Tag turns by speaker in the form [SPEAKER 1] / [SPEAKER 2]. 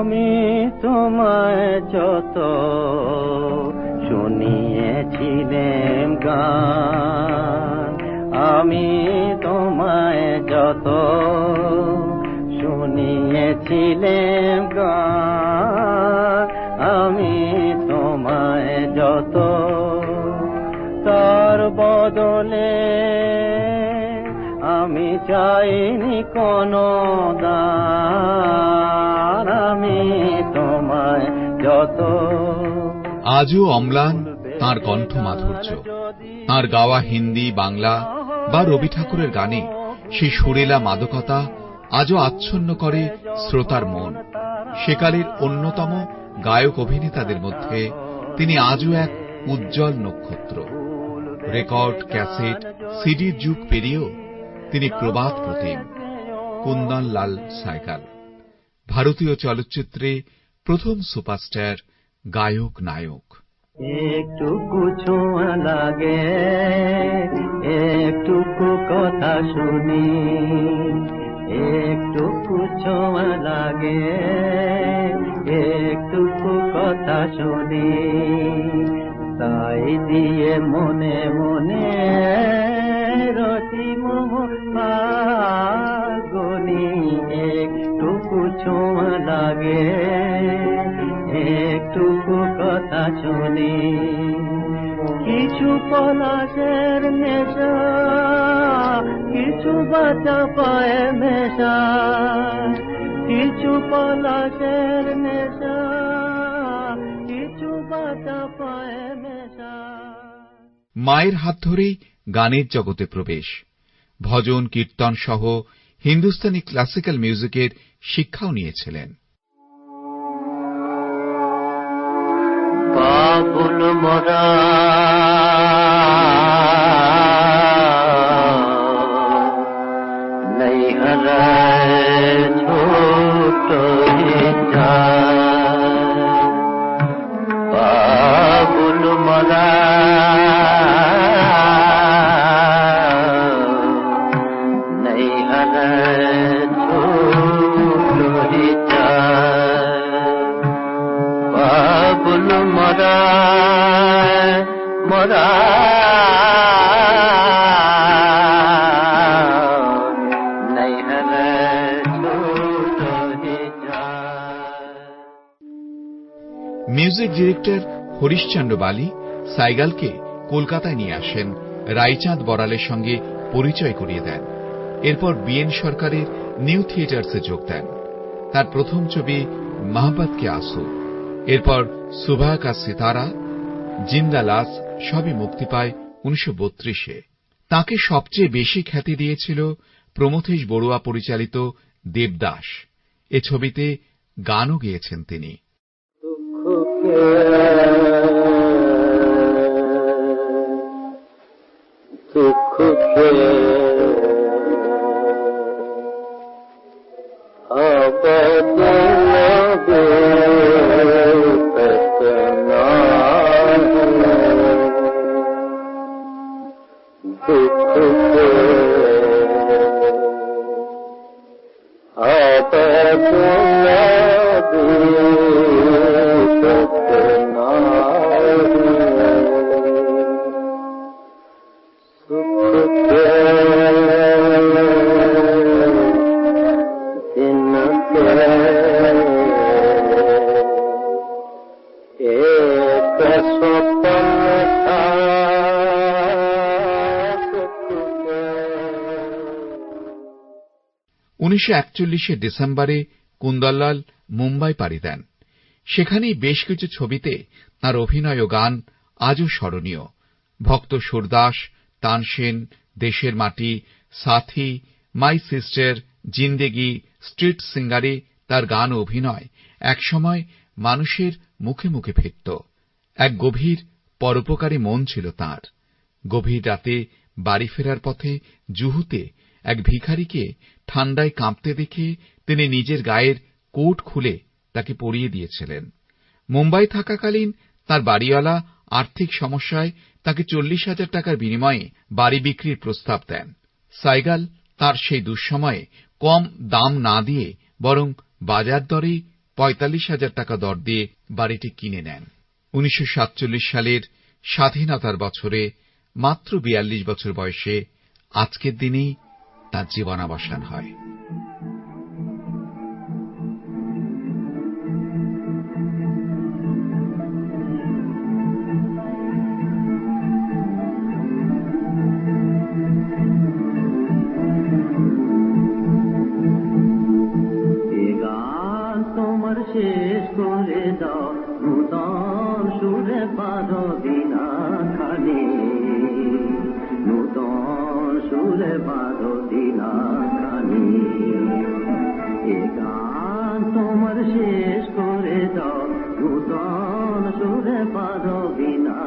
[SPEAKER 1] আমি তোমায় যত শুনিয়েছিলাম গান, আমি তোমায় যত শুনিয়েছিলাম গান, আমি তোমায় যত, তার বদলে আমি চাইনি কোনো দান, আমি তোমায় যত।
[SPEAKER 2] আজও অম্লান তাঁর কণ্ঠ মাধুর্য, তাঁর গাওয়া হিন্দি, বাংলা বা রবি ঠাকুরের গানে সেই সুরেলা মাদকতা আজও আচ্ছন্ন করে শ্রোতার মন। সেকালের অন্যতম গায়ক অভিনেতাদের মধ্যে তিনি আজও এক উজ্জ্বল নক্ষত্র। রেকর্ড, ক্যাসেট, সিডির যুগ পেরিয়েও তিনি প্রবাদ প্রতিম। কুন্দনলাল সাইগাল ভারতীয় চলচ্চিত্রে প্রথম সুপারস্টার, গায়ক, নায়ক।
[SPEAKER 1] একটুকু ছোঁয়া লাগে, একটুকু কথা শুনি, একটুকু ছোঁয়া লাগে, একটুকু কথা শুনি, তাই দিয়ে মনে মনে রতি মোহ ফাগুনি। একটুকু ছোঁয়া লাগে, একটুকু কথা শুনি, কিছু পলাশের নেশা, কিছু বাঁচা পায়ে মেশা, কিছু পলাশের নেশা, কিছু বাঁচা পায়ে মেশা।
[SPEAKER 2] মায়ের হাত ধরেই গানের জগতে প্রবেশ। ভজন, কীর্তন সহ হিন্দুস্তানি ক্লাসিক্যাল মিউজিকের শিক্ষাও নিয়েছিলেন।
[SPEAKER 1] বাবুল মোরা নৈহরা ছোট বাবুল মোরা নৈহরা ছোট বাবুল মোরা মোরা
[SPEAKER 2] মিউজিক ডিরেক্টর হরিশচন্দ্র বালি সাইগালকে কলকাতায় নিয়ে আসেন, রায়চাঁদ বড়ালের সঙ্গে পরিচয় করিয়ে দেন। এরপর বিএন সরকারের নিউ থিয়েটার্সে যোগ দেন। তার প্রথম ছবি মোহব্বত কে আসু, এরপর সুবহ কা সিতারা, জিন্দা লাশ সবই মুক্তি পায় 1932-এ। তাঁকে সবচেয়ে বেশি খ্যাতি দিয়েছিল প্রমথেশ বড়ুয়া পরিচালিত দেবদাস। এ ছবিতে গানও গেয়েছেন তিনি। ডিসেম্বরে কুন্দনলাল মুম্বাই পাড়ি দেন। সেখানেই বেশ কিছু ছবিতে তাঁর অভিনয় ও গান আজও স্মরণীয়। ভক্ত সুরদাস, তানসেন, দেশের মাটি, সাথী, মাই সিস্টার, জিন্দেগি, স্ট্রিট সিঙ্গারে তার গান ও অভিনয় একসময় মানুষের মুখে মুখে ফিরত। এক গভীর পরোপকারী মন ছিল তাঁর। গভীর রাতে বাড়ি ফেরার পথে জুহুতে এক ভিখারিকে ঠান্ডায় কাঁপতে দেখে তিনি নিজের গায়ের কোট খুলে তাকে পরিয়ে দিয়েছিলেন। মুম্বাই থাকাকালীন তাঁর বাড়িওয়ালা আর্থিক সমস্যায় তাঁকে 40,000 টাকার বিনিময়ে বাড়ি বিক্রির প্রস্তাব দেন। সাইগাল তাঁর সেই দুঃসময়ে কম দাম না দিয়ে বরং বাজার দরেই 45,000 টাকা দর দিয়ে বাড়িটি কিনে নেন। 1947 সালের স্বাধীনতার বছরে মাত্র 42 বছর বয়সে আজকের দিনেই তাঁর জীবনাবসান হয়।
[SPEAKER 1] শেষ করে দাও নূতন সুরে পারবি না খালি, নূতন সুরে পারবি না খালি। এ গান তোমার শেষ করে দাও নূতন সুরে পারবি না